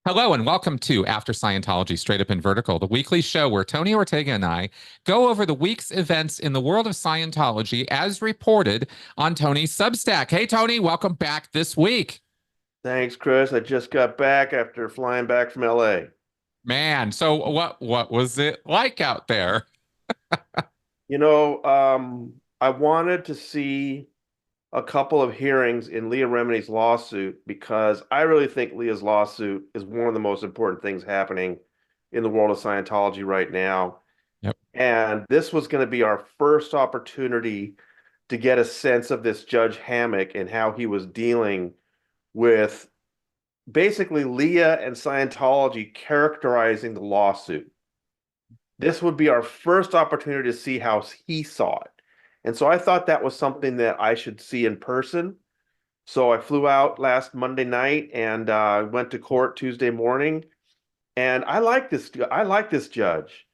Hello and welcome to After Scientology Straight Up and Vertical, the weekly show where Tony Ortega and I go over the week's events in the world of Scientology as reported on Tony's Substack. Hey, Tony, welcome back this week. Thanks, Chris. I just got back after flying back from LA. Man, so what was it like out there? I wanted to see a couple of hearings in Leah Remini's lawsuit because I really think Leah's lawsuit is one of the most important things happening in the world of Scientology right now. Yep. And this was going to be our first opportunity to get a sense of this Judge Hammock and how he was dealing with basically Leah and Scientology characterizing the lawsuit. This would be our first opportunity to see how he saw it. And so I thought that was something that I should see in person. So I flew out last Monday night and went to court Tuesday morning. And I like this. I like this judge.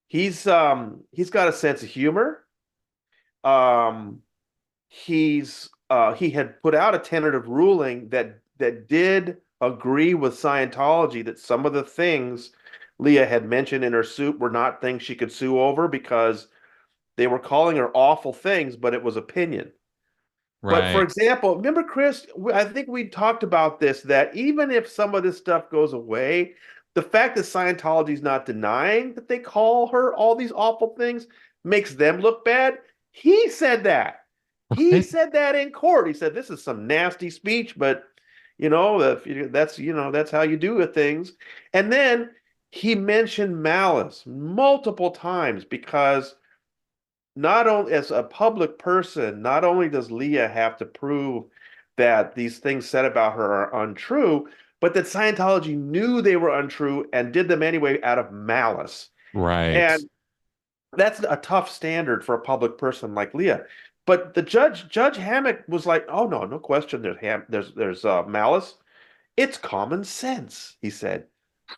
He's got a sense of humor. Um, he had put out a tentative ruling that did agree with Scientology that some of the things Leah had mentioned in her suit were not things she could sue over because they were calling her awful things, but it was opinion. But for Right. example, remember, Chris, I think we talked about this, that even if some of this stuff goes away, the fact that Scientology is not denying that they call her all these awful things makes them look bad. He said that. He said that in court. He said, this is some nasty speech, but that's how you do with things. And then he mentioned malice multiple times because not only as a public person, not only does Leah have to prove that these things said about her are untrue, but that Scientology knew they were untrue and did them anyway out of malice. Right. And that's a tough standard for a public person like Leah. But Judge Hammock was like, "Oh no, no question. There's malice. It's common sense," he said.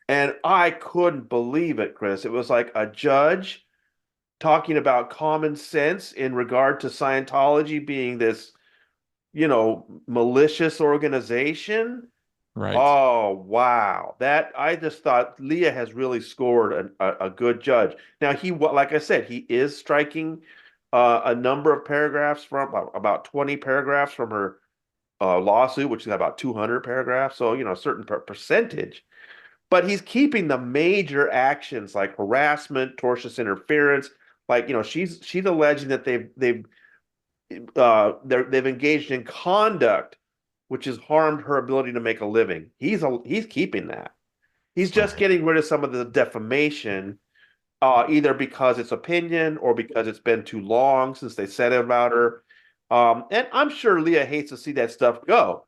And I couldn't believe it, Chris. It was like a judge talking about common sense in regard to Scientology being this, malicious organization. Right. Oh, wow. That I just thought Leah has really scored a good judge. Now, like I said, he is striking a number of paragraphs from about 20 paragraphs from her lawsuit, which is about 200 paragraphs. So, a certain percentage. But he's keeping the major actions like harassment, tortious interference. Like, she's alleging that they've engaged in conduct which has harmed her ability to make a living. He's keeping that. He's just Right. getting rid of some of the defamation, either because it's opinion or because it's been too long since they said it about her. And I'm sure Leah hates to see that stuff go,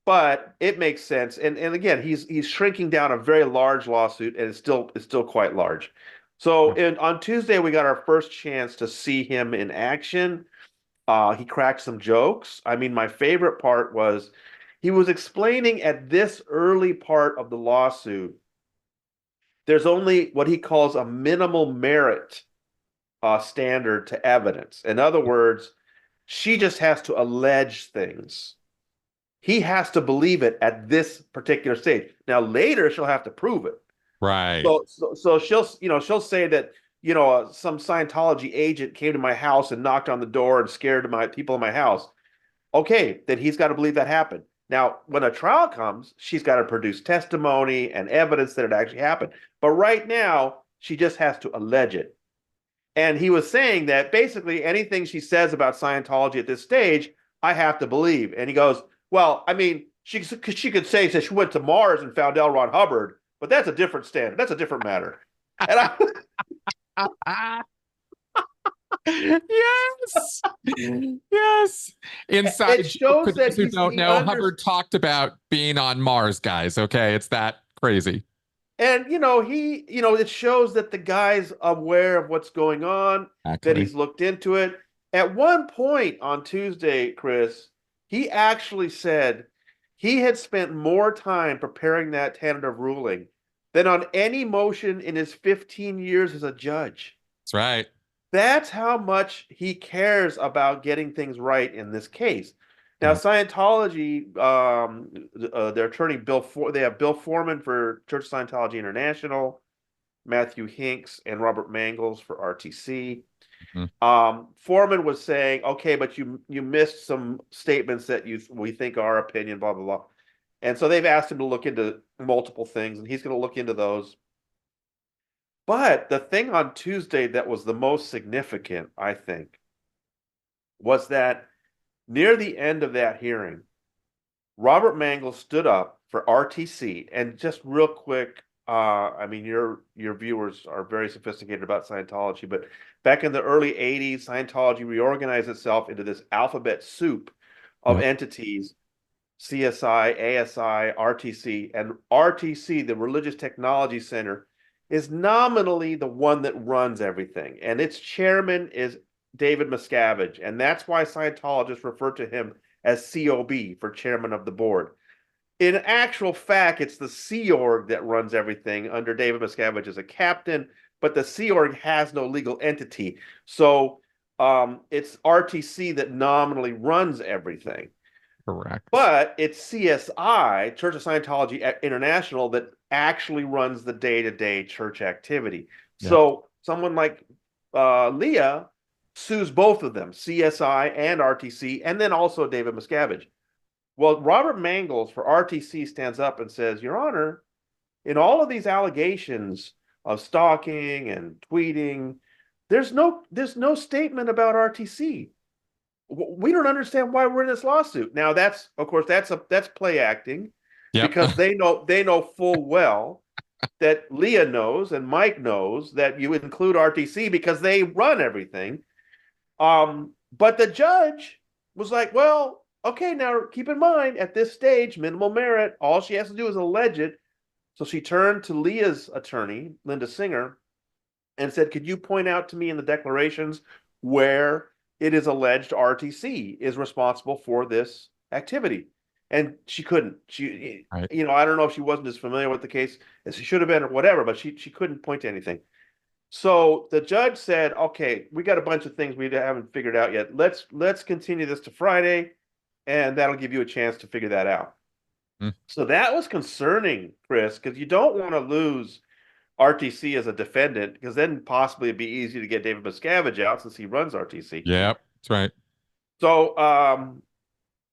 but it makes sense. And again, he's shrinking down a very large lawsuit, and it's still quite large. So on Tuesday, we got our first chance to see him in action. He cracked some jokes. I mean, my favorite part was he was explaining at this early part of the lawsuit, there's only what he calls a minimal merit standard to evidence. In other words, she just has to allege things. He has to believe it at this particular stage. Now, later, she'll have to prove it. Right. So she'll say that, some Scientology agent came to my house and knocked on the door and scared my people in my house. Okay, then he's got to believe that happened. Now, when a trial comes, she's got to produce testimony and evidence that it actually happened. But right now, she just has to allege it. And he was saying that basically anything she says about Scientology at this stage, I have to believe. And he goes, well, I mean, she could say that she went to Mars and found L. Ron Hubbard, but that's a different standard. That's a different matter. And I, Yes. Yes. it Inside joke for shows that those who don't he know, under Hubbard talked about being on Mars, guys. Okay. It's that crazy. and it shows that the guy's aware of what's going on, that Exactly. he's looked into it. At one point on Tuesday, Chris, he actually said he had spent more time preparing that tentative ruling than on any motion in his 15 years as a judge. That's right. That's how much he cares about getting things right in this case. Now, Scientology, their attorney they have Bill Foreman for Church of Scientology International, Matthew Hinks and Robert Mangles for RTC. Mhm. Foreman was saying, okay, but you missed some statements that we think are our opinion, blah blah blah. And so they've asked him to look into multiple things, and he's going to look into those. But the thing on Tuesday that was the most significant, I think, was that near the end of that hearing, Robert Mangles stood up for RTC, and just real quick, I mean, your viewers are very sophisticated about Scientology, but back in the early '80s, Scientology reorganized itself into this alphabet soup of Yep. entities: CSI, ASI, RTC, and RTC, the Religious Technology Center, is nominally the one that runs everything, and its chairman is David Miscavige, and that's why Scientologists refer to him as COB, for chairman of the board. In actual fact, it's the Sea Org that runs everything under David Miscavige as a captain, but the Sea Org has no legal entity. So it's RTC that nominally runs everything. Correct. But it's CSI, Church of Scientology International, that actually runs the day-to-day church activity. Yep. So someone like Leah sues both of them, CSI and RTC, and then also David Miscavige. Well, Robert Mangles for RTC stands up and says, Your Honor, in all of these allegations of stalking and tweeting, there's no statement about RTC. We don't understand why we're in this lawsuit. Now, that's of course that's play acting, Yep. because they know full well that Leah knows and Mike knows that you include RTC because they run everything. But the judge was like, well, okay, now keep in mind, at this stage, minimal merit, all she has to do is allege it. So she turned to Leah's attorney, Linda Singer, and said, could you point out to me in the declarations where it is alleged RTC is responsible for this activity? And she couldn't. Right. I don't know if she wasn't as familiar with the case as she should have been or whatever, but she couldn't point to anything. So the judge said, okay, we got a bunch of things we haven't figured out yet. Let's continue this to Friday, and that'll give you a chance to figure that out. Mm. So that was concerning, Chris, because you don't want to lose RTC as a defendant, because then possibly it'd be easy to get David Miscavige out since he runs RTC. Yep. That's right. So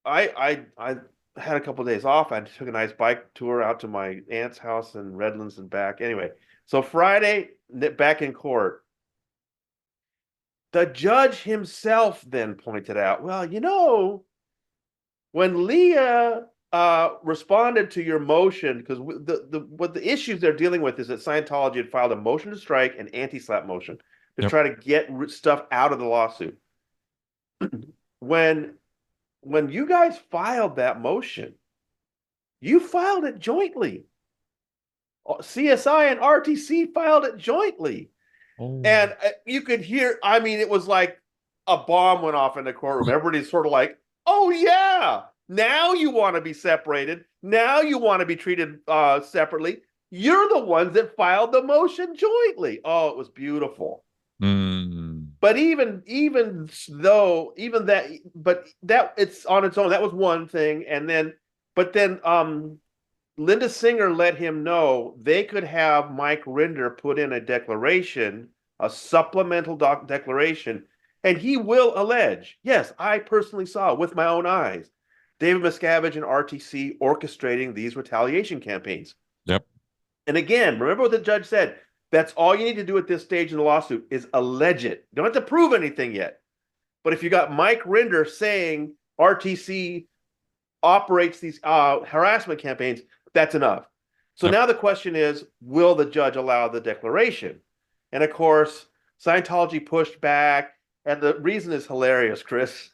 I had a couple of days off. I took a nice bike tour out to my aunt's house in Redlands and back. Anyway, so Friday, back in court, the judge himself then pointed out, well, when Leah responded to your motion, because what the issues they're dealing with is that Scientology had filed a motion to strike and anti-slap motion to Yep. try to get stuff out of the lawsuit. When you guys filed that motion, you filed it jointly. CSI and RTC filed it jointly. Oh. And you could hear, I mean, it was like a bomb went off in the courtroom. Everybody's sort of like, oh, yeah, now you want to be separated. Now you want to be treated separately. You're the ones that filed the motion jointly. Oh, it was beautiful. Mm. But even that it's on its own. That was one thing. But then Linda Singer let him know they could have Mike Rinder put in a declaration, a supplemental declaration, and he will allege, yes, I personally saw with my own eyes David Miscavige and RTC orchestrating these retaliation campaigns. Yep. And again, remember what the judge said. That's all you need to do at this stage in the lawsuit is allege it. You don't have to prove anything yet. But if you got Mike Rinder saying RTC operates these harassment campaigns, that's enough. So Yep. now the question is, will the judge allow the declaration? And of course, Scientology pushed back. And the reason is hilarious, Chris.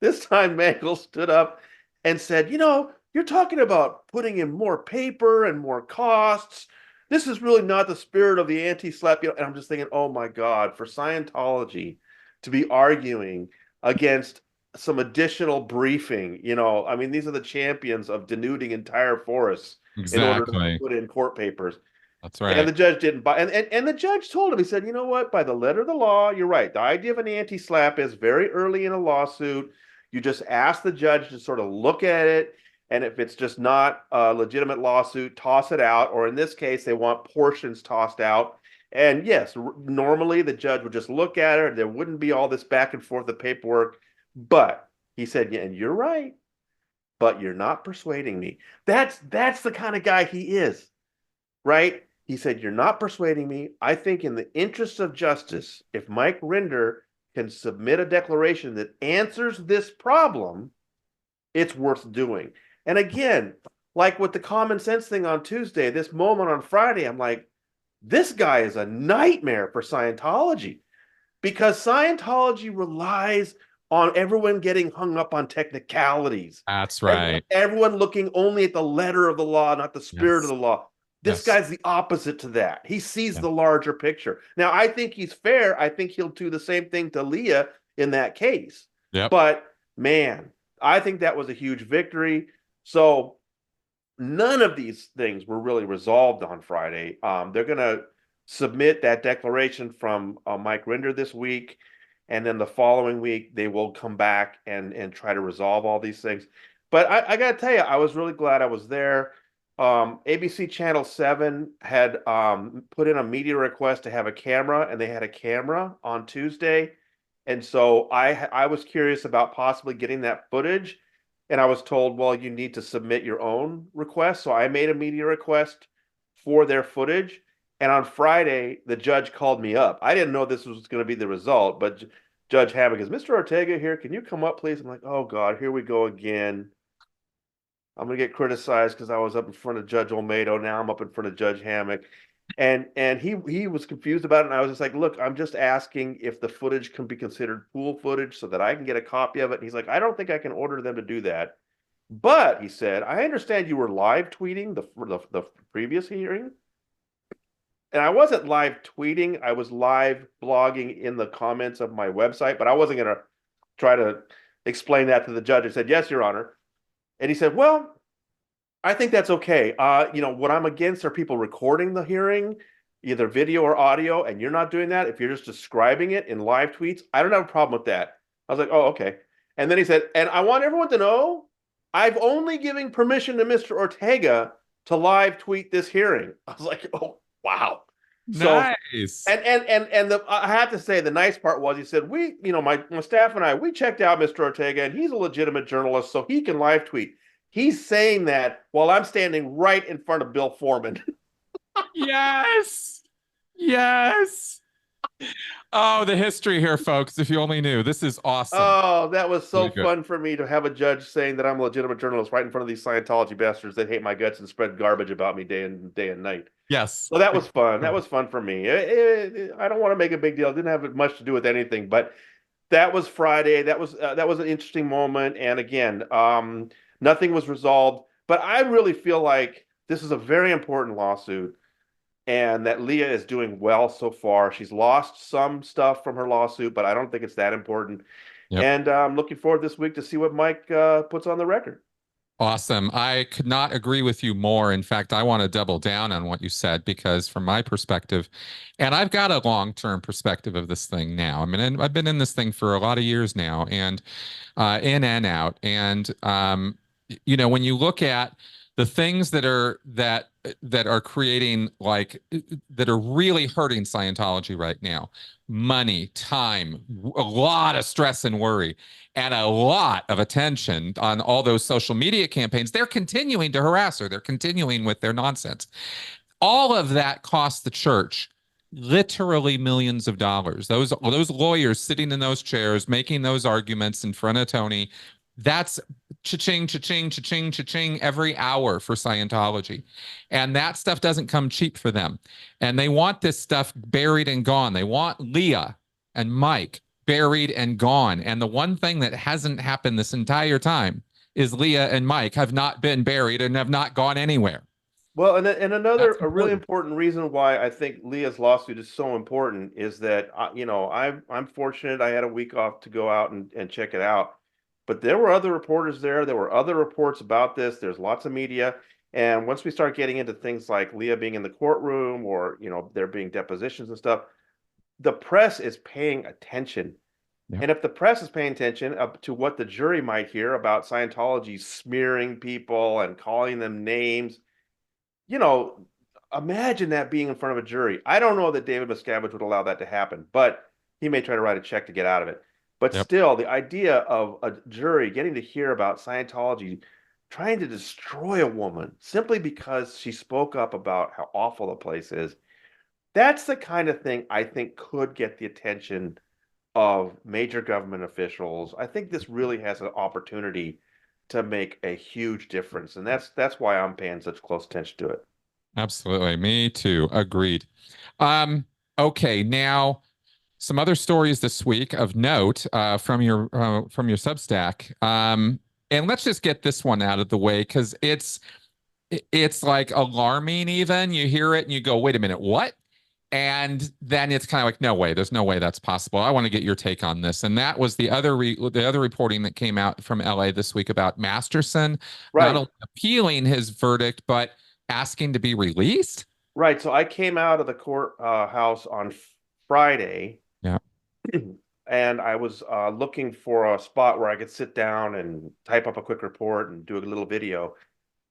This time, Mangel stood up and said, you're talking about putting in more paper and more costs. This is really not the spirit of the anti-slap. And I'm just thinking, oh my God, for Scientology to be arguing against some additional briefing, I mean, these are the champions of denuding entire forests in order to put in court papers. That's right. And the judge didn't buy, and the judge told him, he said, you know what, by the letter of the law, you're right. The idea of an anti-slap is very early in a lawsuit. You just ask the judge to sort of look at it, and if it's just not a legitimate lawsuit, toss it out. Or in this case, they want portions tossed out. And yes, normally the judge would just look at it. There wouldn't be all this back and forth of paperwork. But he said, yeah, and you're right, but you're not persuading me. That's the kind of guy he is, right? He said, you're not persuading me. I think in the interest of justice, if Mike Rinder can submit a declaration that answers this problem, it's worth doing. And again, like with the common sense thing on Tuesday, this moment on Friday, I'm like, this guy is a nightmare for Scientology, because Scientology relies on everyone getting hung up on technicalities. That's right. Everyone looking only at the letter of the law, not the spirit of Yes. the law. This Yes. guy's the opposite to that. He sees Yeah. the larger picture. Now, I think he's fair. I think he'll do the same thing to Leah in that case. Yep. But man, I think that was a huge victory. So none of these things were really resolved on Friday. They're going to submit that declaration from Mike Rinder this week, and then the following week they will come back and try to resolve all these things. But I got to tell you, I was really glad I was there. ABC Channel 7 had put in a media request to have a camera, and they had a camera on Tuesday. And so I was curious about possibly getting that footage. And I was told, well, you need to submit your own request. So I made a media request for their footage. And on Friday, the judge called me up. I didn't know this was going to be the result, but Judge Hammock is, Mr. Ortega here. Can you come up, please? I'm like, oh, God, here we go again. I'm going to get criticized because I was up in front of Judge Olmedo. Now I'm up in front of Judge Hammock. And he was confused about it. And I was just like, look, I'm just asking if the footage can be considered pool footage so that I can get a copy of it. And he's like, I don't think I can order them to do that. But he said, I understand you were live tweeting the previous hearing. And I wasn't live tweeting. I was live blogging in the comments of my website, but I wasn't going to try to explain that to the judge. I said, yes, Your Honor. And he said, well, I think that's okay. What I'm against are people recording the hearing, either video or audio, and you're not doing that. If you're just describing it in live tweets, I don't have a problem with that. I was like, oh, okay. And then he said, and I want everyone to know, I've only given permission to Mr. Ortega to live tweet this hearing. I was like, oh, wow. Nice. I have to say, the nice part was he said, my staff and I, we checked out Mr. Ortega, and he's a legitimate journalist, so he can live tweet. He's saying that while I'm standing right in front of Bill Foreman. Yes. Yes. Oh, the history here, folks. If you only knew. This is awesome. Oh, that was so Really fun for me to have a judge saying that I'm a legitimate journalist right in front of these Scientology bastards that hate my guts and spread garbage about me day and night. Yes. So that was fun. That was fun for me. I don't want to make a big deal. It didn't have much to do with anything, but that was Friday. That was an interesting moment. And again, nothing was resolved. But I really feel like this is a very important lawsuit, and that Leah is doing well so far. She's lost some stuff from her lawsuit, but I don't think it's that important. Yep. And I'm looking forward this week to see what Mike puts on the record. Awesome. I could not agree with you more. In fact, I want to double down on what you said, because from my perspective, and I've got a long-term perspective of this thing now. I mean, I've been in this thing for a lot of years now, and in and out. And when you look at the things that are creating, like, that are really hurting Scientology right now: money, time, a lot of stress and worry, and a lot of attention on all those social media campaigns. They're continuing to harass her. They're continuing with their nonsense. All of that costs the church literally millions of dollars. Those lawyers sitting in those chairs making those arguments in front of Tony, that's cha-ching, cha-ching, cha-ching, cha-ching every hour for Scientology. And that stuff doesn't come cheap for them. And they want this stuff buried and gone. They want Leah and Mike buried and gone. And the one thing that hasn't happened this entire time is Leah and Mike have not been buried and have not gone anywhere. Well, and a really important reason why I think Leah's lawsuit is so important is that I'm fortunate I had a week off to go out and check it out. But there were other reporters there. There were other reports about this. There's lots of media. And once we start getting into things like Leah being in the courtroom, or there being depositions and stuff, the press is paying attention. Yep. And if the press is paying attention up to what the jury might hear about Scientology smearing people and calling them names, you know, imagine that being in front of a jury. I don't know that David Miscavige would allow that to happen, but he may try to write a check to get out of it. But Yep. still, the idea of a jury getting to hear about Scientology trying to destroy a woman simply because she spoke up about how awful the place is, that's the kind of thing I think could get the attention of major government officials. I think this really has an opportunity to make a huge difference, and that's why I'm paying such close attention to it. Absolutely. Me too. Agreed. Um, okay, now some other stories this week of note from your Substack. And let's just get this one out of the way because it's like alarming even. You hear it and you go, wait a minute, what? And then it's kind of like, no way, there's no way that's possible. I want to get your take on this. And that was the other reporting that came out from LA this week about Masterson not Right, only appealing his verdict, but asking to be released. right. So I came out of the court house on Friday, Yeah. and I was looking for a spot where I could sit down and type up a quick report and do a little video.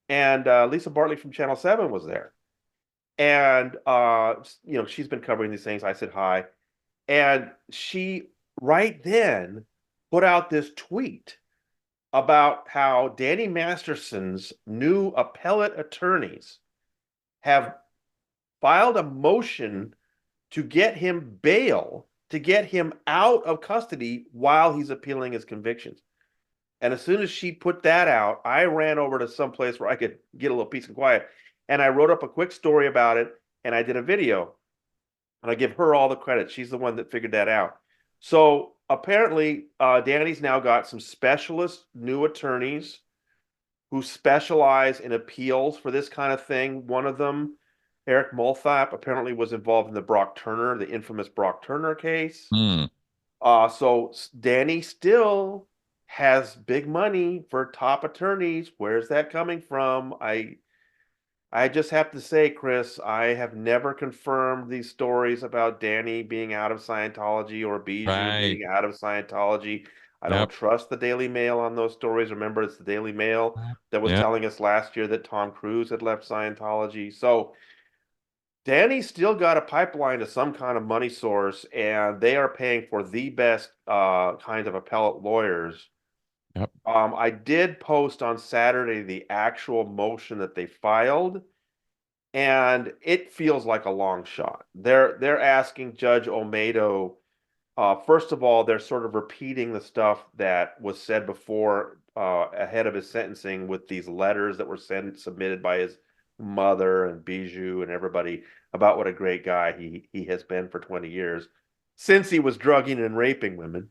And Lisa Bartley from Channel 7 was there. And she's been covering these things. I said hi. And she right then put out this tweet about how Danny Masterson's new appellate attorneys have filed a motion to get him bail, to get him out of custody while he's appealing his convictions. And as soon as she put that out, I ran over to some place where I could get a little peace and quiet. And I wrote up a quick story about it and I did a video. And I give her all the credit. She's the one that figured that out. So apparently, Danny's now got some specialist new attorneys who specialize in appeals for this kind of thing. One of them, Eric Multhap, apparently was involved in the infamous Brock Turner case. Hmm. So Danny still has big money for top attorneys. Where's that coming from? I just have to say, Chris, I have never confirmed these stories about Danny being out of Scientology or Bijou Right. being out of Scientology. I don't Yep. trust the Daily Mail on those stories. Remember, it's the Daily Mail that was Yep. telling us last year that Tom Cruise had left Scientology. So Danny's still got a pipeline to some kind of money source, and they are paying for the best kind of appellate lawyers. Yep. I did post on Saturday the actual motion that they filed, and it feels like a long shot. They're asking Judge Olmedo. First of all, they're sort of repeating the stuff that was said before ahead of his sentencing with these letters that were submitted by his mother and Bijou and everybody about what a great guy he has been for 20 years since he was drugging and raping women.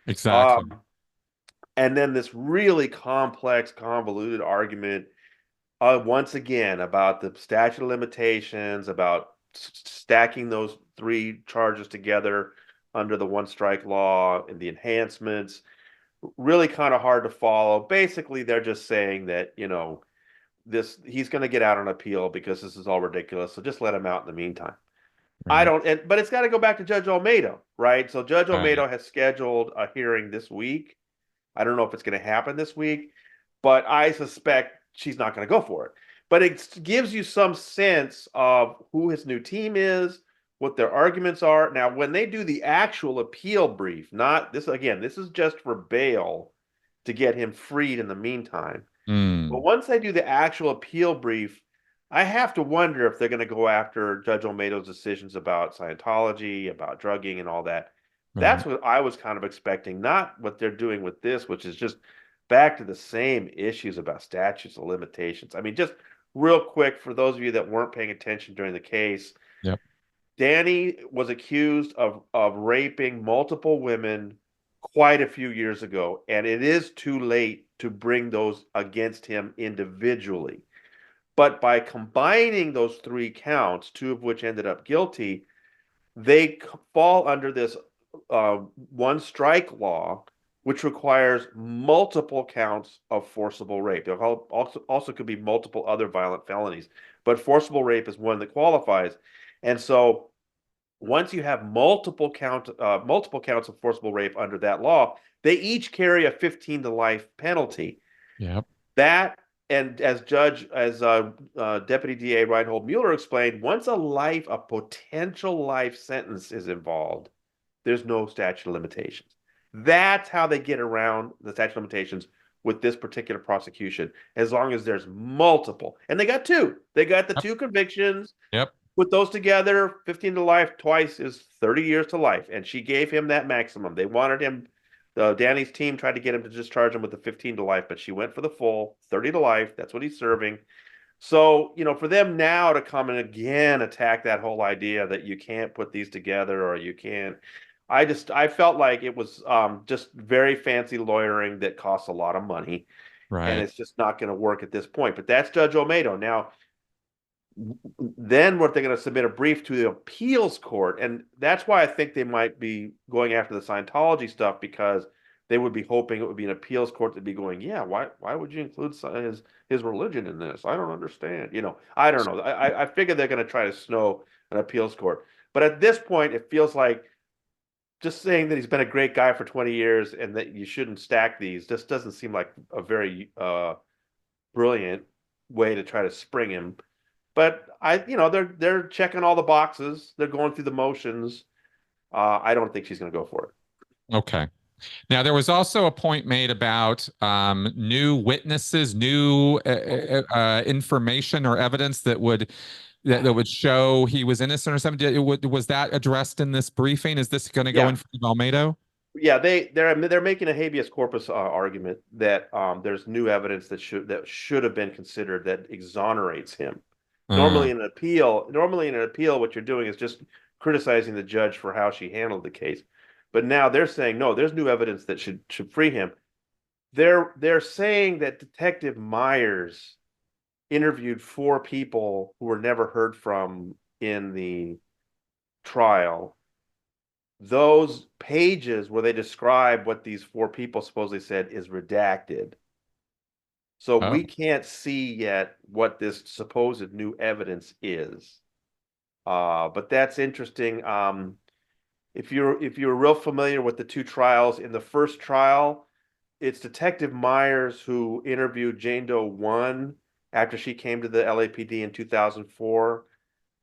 Exactly. Um, and then this really complex, convoluted argument once again about the statute of limitations, about stacking those three charges together under the one strike law and the enhancements. Really kind of hard to follow. Basically, they're just saying that, this he's going to get out on appeal because this is all ridiculous. So just let him out in the meantime. I Right. don't, but it's got to go back to Judge Olmedo, right? So Judge Right. Olmedo has scheduled a hearing this week. I don't know if it's going to happen this week, but I suspect she's not going to go for it. But it gives you some sense of who his new team is, what their arguments are. Now, when they do the actual appeal brief, not this again, this is just for bail to get him freed in the meantime. But Hmm. once they do the actual appeal brief, I have to wonder if they're going to go after Judge Olmedo's decisions about Scientology, about drugging, and all that. That's Right. what I was kind of expecting, not what they're doing with this, which is just back to the same issues about statutes of limitations. I mean, just real quick, for those of you that weren't paying attention during the case, Yep. Danny was accused of raping multiple women quite a few years ago, and it is too late to bring those against him individually. But by combining those three counts, two of which ended up guilty, they fall under this one strike law, which requires multiple counts of forcible rape. There also could be multiple other violent felonies, but forcible rape is one that qualifies. And so once you have multiple counts of forcible rape under that law, they each carry a 15 to life penalty. Yep. That, and as Deputy DA Reinhold Mueller explained, once a potential life sentence is involved, there's no statute of limitations. That's how they get around the statute of limitations with this particular prosecution, as long as there's multiple. And they got two. They got the Yep. two convictions. Yep. Put those together, 15 to life twice is 30 years to life. And she gave him that maximum. They wanted him, Danny's team tried to get him to just charge him with the 15 to life, but she went for the full 30 to life. That's what he's serving. So, for them now to come and again attack that whole idea that you can't put these together or you can't, I felt like it was just very fancy lawyering that costs a lot of money, and Right. it's just not going to work at this point. But that's Judge Olmedo. Now, then what they're going to submit a brief to the appeals court, and that's why I think they might be going after the Scientology stuff, because they would be hoping it would be an appeals court that'd be going, yeah, why would you include his religion in this? I don't understand. I don't know. I figure they're going to try to snow an appeals court, but at this point, it feels like just saying that he's been a great guy for 20 years and that you shouldn't stack these just doesn't seem like a very brilliant way to try to spring him. But they're checking all the boxes. They're going through the motions. I don't think she's going to go for it. Okay. Now, there was also a point made about new witnesses, new information or evidence that would show he was innocent or something. Was that addressed in this briefing? Is this going to go Yeah, in front of Almeida? yeah. They're making a habeas corpus argument that there's new evidence that should have been considered that exonerates him. Uh, Normally in an appeal, what you're doing is just criticizing the judge for how she handled the case. But now they're saying, no, there's new evidence that should free him. They're saying that Detective Myers interviewed four people who were never heard from in the trial. Those pages where they describe what these four people supposedly said is redacted. So oh, we can't see yet what this supposed new evidence is. But that's interesting. If you're real familiar with the two trials, in the first trial, it's Detective Myers who interviewed Jane Doe 1 after she came to the LAPD in 2004.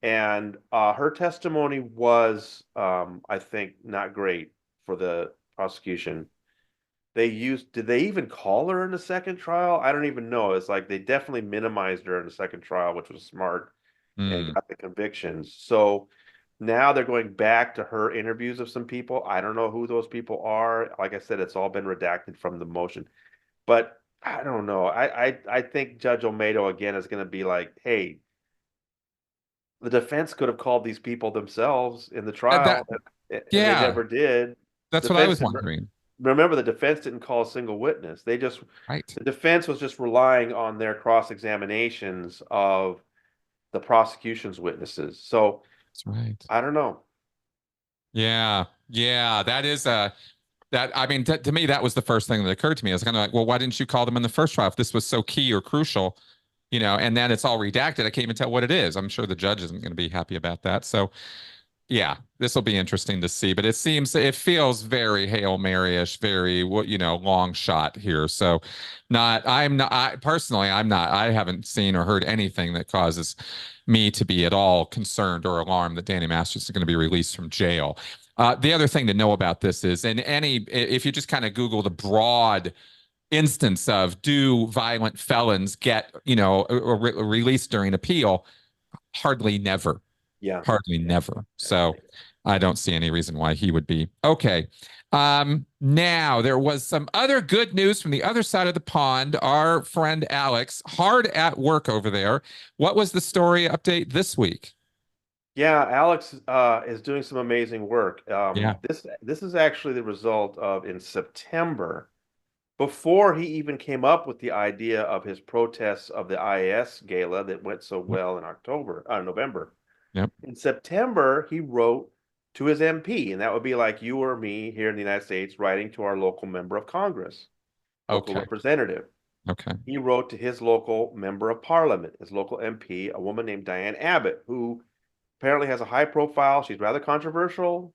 And her testimony was, I think, not great for the prosecution. Did they even call her in the second trial? I don't even know. It's like they definitely minimized her in the second trial, which was smart, and mm. got the convictions. So now they're going back to her interviews of some people. I don't know who those people are. Like I said, it's all been redacted from the motion. But I don't know. I think Judge Olmedo again is going to be like, hey, the defense could have called these people themselves in the That, trial, and they yeah, never did. that's what I Defense was didn't wondering. remember the defense didn't call a single witness. Right. The defense was just relying on their cross examinations of the prosecution's witnesses. So That's right. I don't know. Yeah. Yeah. That is that I mean, to me, that was the first thing that occurred to me. I was kind of like, well, why didn't you call them in the first trial if this was so key or crucial? And then it's all redacted. I can't even tell what it is. I'm sure the judge isn't going to be happy about that. So yeah, this will be interesting to see. But it feels very Hail Mary-ish, very long shot here. So I'm not I personally I'm not I haven't seen or heard anything that causes me to be at all concerned or alarmed that Danny Masters is going to be released from jail. The other thing to know about this is, if you just kind of Google the broad instance of do violent felons get, released during appeal, hardly never, Yeah. hardly Yeah. never. So I don't see any reason why he would be. Okay. Now there was some other good news from the other side of the pond. Our friend Alex, hard at work over there. What was the story update this week? Yeah, Alex is doing some amazing work. Yeah. This is actually the result of in September, before he even came up with the idea of his protests of the IAS gala that went so Yep. well in November. Yep. In September, he wrote to his MP, and that would be like you or me here in the United States writing to our local member of Congress, local Okay. representative. Okay. He wrote to his local member of parliament, his local MP, a woman named Diane Abbott, who apparently has a high profile. She's rather controversial.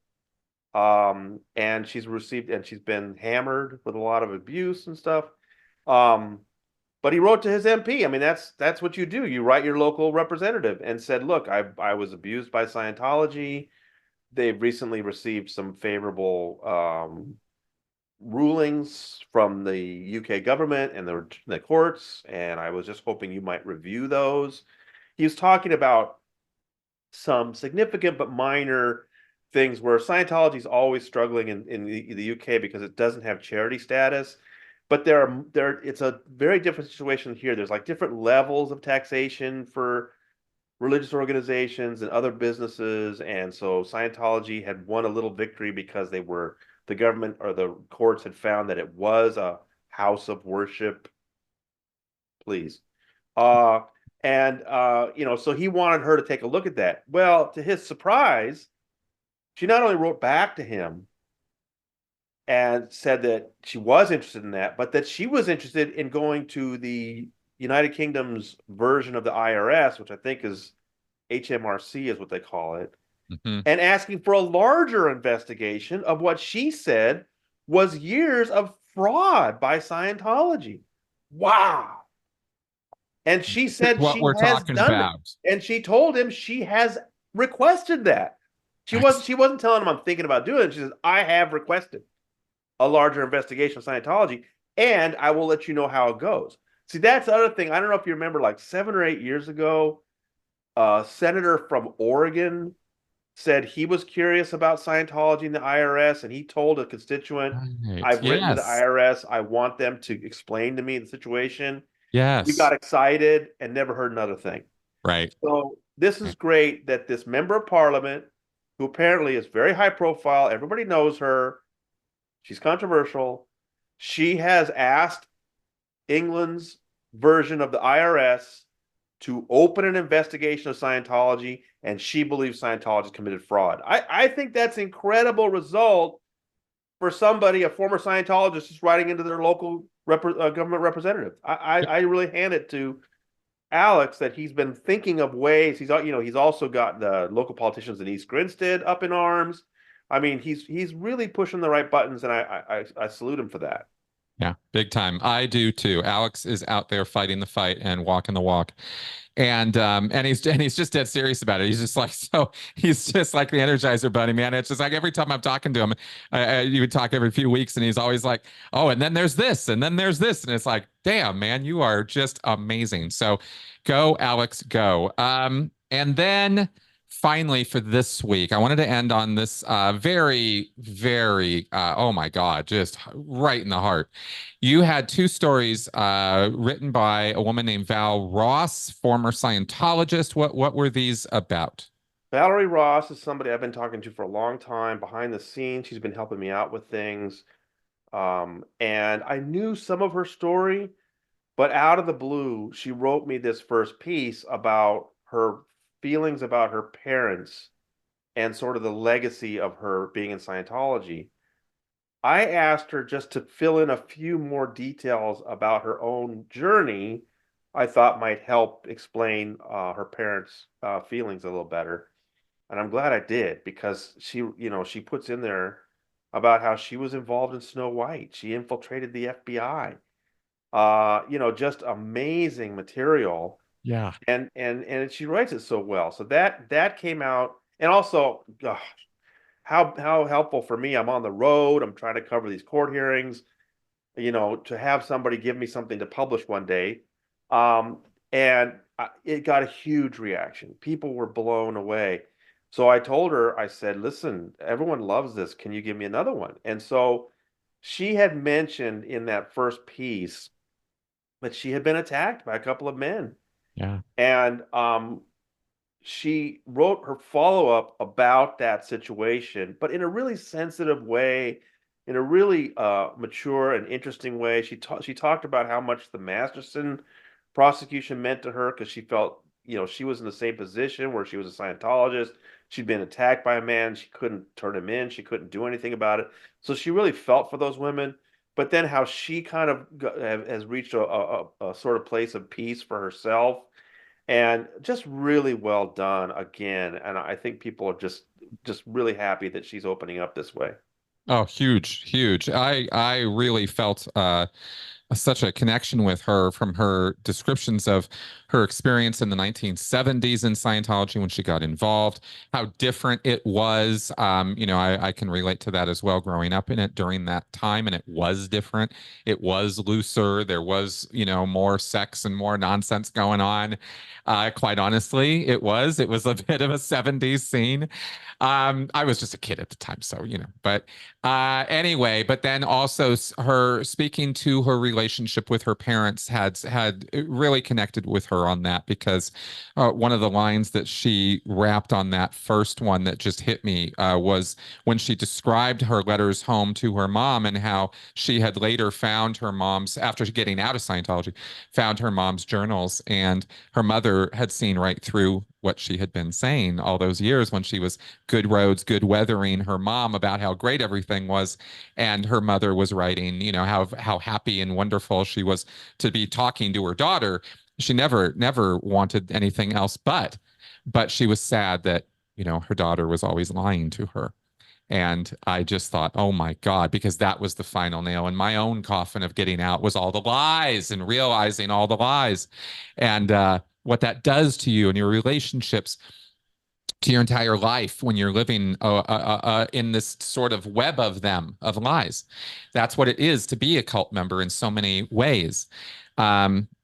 And she's been hammered with a lot of abuse and stuff. Um, but he wrote to his MP. I mean, that's what you do. You write your local representative and said, "Look, I was abused by Scientology. They've recently received some favorable rulings from the UK government and the courts, and I was just hoping you might review those." He was talking about some significant but minor things where Scientology is always struggling in the UK because it doesn't have charity status. But it's a very different situation here. There's like different levels of taxation for religious organizations and other businesses. And so Scientology had won a little victory because the government or the courts had found that it was a house of worship, please. Uh, so he wanted her to take a look at that. Well, to his surprise, she not only wrote back to him and said that she was interested in that, but that she was interested in going to the United Kingdom's version of the IRS, which I think is HMRC is what they call it, Mhm. and asking for a larger investigation of what she said was years of fraud by Scientology. Wow. And she said What she we're has talking done it. about. And she told him she has requested that. She wasn't Ex- she wasn't telling him I'm thinking about doing it. She says, I have requested a larger investigation of Scientology, and I will let you know how it goes. See, that's the other thing. I don't know if you remember, like 7 or 8 years ago, a senator from Oregon said he was curious about Scientology and the IRS, and he told a constituent, Right. I've written to the Yes. IRS. I want them to explain to me the situation. We Yes. got excited and never heard another thing. Right. So this is Right. great that this member of parliament, who apparently is very high profile, everybody knows her, she's controversial, she has asked England's version of the IRS to open an investigation of Scientology, and she believes Scientology has committed fraud. I think that's an incredible result for somebody, a former Scientologist, just writing into their local government representative. I really hand it to Alex that he's been thinking of ways. He's also got the local politicians in East Grinstead up in arms. I mean, he's really pushing the right buttons, and I salute him for that. Yeah, big time. I do too. Alex is out there fighting the fight and walking the walk. And he's just dead serious about it. He's just like so. He's just like the Energizer Bunny, man. It's just like every time I'm talking to him, you would talk every few weeks, and he's always like, "Oh, and then there's this, and then there's this," and it's like, "Damn, man, you are just amazing." So, go, Alex, go. And then finally for this week, I wanted to end on this very, very, oh my God, just right in the heart. You had two stories written by a woman named Val Ross, former Scientologist. What were these about? Valerie Ross is somebody I've been talking to for a long time behind the scenes. She's been helping me out with things. And I knew some of her story, but out of the blue, she wrote me this first piece about her feelings about her parents and sort of the legacy of her being in Scientology. I asked her just to fill in a few more details about her own journey, I thought might help explain her parents' feelings a little better. And I'm glad I did because she puts in there about how she was involved in Snow White. She infiltrated the FBI. Just amazing material. Yeah. And she writes it so well. So that came out. And also, how helpful for me. I'm on the road. I'm trying to cover these court hearings, to have somebody give me something to publish one day. And it got a huge reaction. People were blown away. So I told her, I said, listen, everyone loves this. Can you give me another one? And so she had mentioned in that first piece that she had been attacked by a couple of men. Yeah. And she wrote her follow-up about that situation, but in a really sensitive way, in a really mature and interesting way. She talked about how much the Masterson prosecution meant to her because she felt, she was in the same position where she was a Scientologist. She'd been attacked by a man. She couldn't turn him in. She couldn't do anything about it. So she really felt for those women. But then how she kind of has reached a sort of place of peace for herself and just really well done again. And I think people are just really happy that she's opening up this way. Oh, huge, huge. I really felt such a connection with her from her descriptions of her experience in the 1970s in Scientology when she got involved, how different it was. I can relate to that as well, growing up in it during that time, and it was different. It was looser. There was, more sex and more nonsense going on. Quite honestly, it was. It was a bit of a 70s scene. I was just a kid at the time, so, but anyway, but then also her speaking to her relationship with her parents had really connected with her on that because one of the lines that she rapped on that first one that just hit me was when she described her letters home to her mom and how she had later found her mom's, after getting out of Scientology, found her mom's journals, and her mother had seen right through what she had been saying all those years when she was good roads, good weathering her mom about how great everything was. And her mother was writing, how happy and wonderful she was to be talking to her daughter. She never wanted anything else but she was sad that, her daughter was always lying to her. And I just thought, oh my God, because that was the final nail in my own coffin of getting out was all the lies and realizing all the lies. And what that does to you and your relationships to your entire life when you're living in this sort of web of them, of lies. That's what it is to be a cult member in so many ways.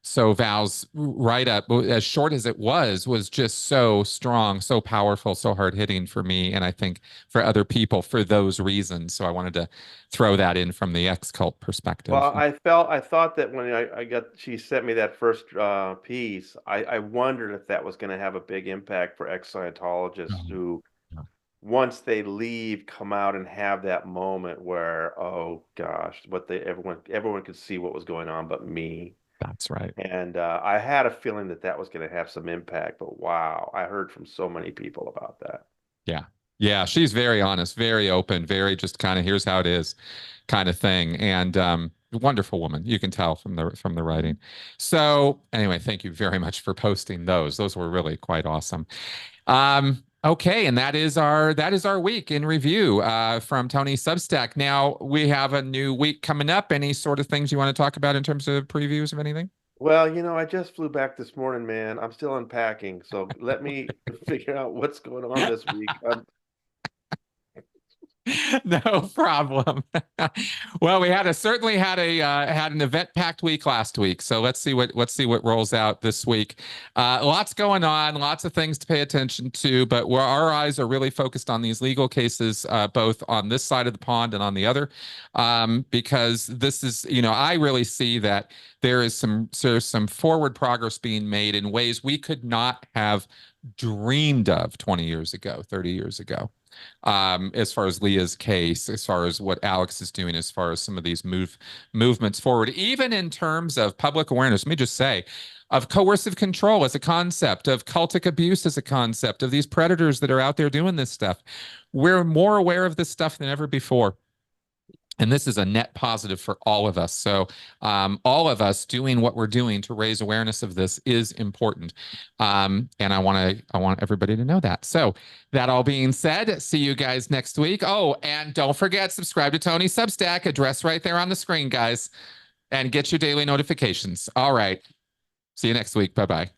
So Val's write-up, as short as it was just so strong, so powerful, so hard-hitting for me, and I think for other people for those reasons. So I wanted to throw that in from the ex-cult perspective. Well, I thought that when she sent me that first piece, I wondered if that was going to have a big impact for ex-Scientologists Oh, who, yeah, once they leave, come out and have that moment where, oh gosh, everyone could see what was going on but me. that's right. And I had a feeling that that was going to have some impact, but wow, I heard from so many people about that. Yeah. Yeah, she's very honest, very open, very just kind of here's how it is kind of thing. And wonderful woman. You can tell from the writing. So anyway, thank you very much for posting those. Those were really quite awesome. Okay, and that is our week in review from Tony Substack. Now we have a new week coming up. Any sort of things you want to talk about in terms of previews of anything? Well, I just flew back this morning, man. I'm still unpacking, so let me figure out what's going on this week. No problem. Well, we certainly had an event packed week last week, so let's see what rolls out this week. Lots going on, lots of things to pay attention to, but where our eyes are really focused on these legal cases, both on this side of the pond and on the other, because this is, I really see that there's some forward progress being made in ways we could not have dreamed of 20 years ago, 30 years ago, as far as Leah's case, as far as what Alex is doing, as far as some of these movements forward, even in terms of public awareness. Let me just say, of coercive control as a concept, of cultic abuse as a concept, of these predators that are out there doing this stuff. We're more aware of this stuff than ever before. And this is a net positive for all of us. So all of us doing what we're doing to raise awareness of this is important. And I want everybody to know that. So that all being said, see you guys next week. Oh, and don't forget, subscribe to Tony's Substack, address right there on the screen, guys, and get your daily notifications. All right. See you next week. Bye-bye.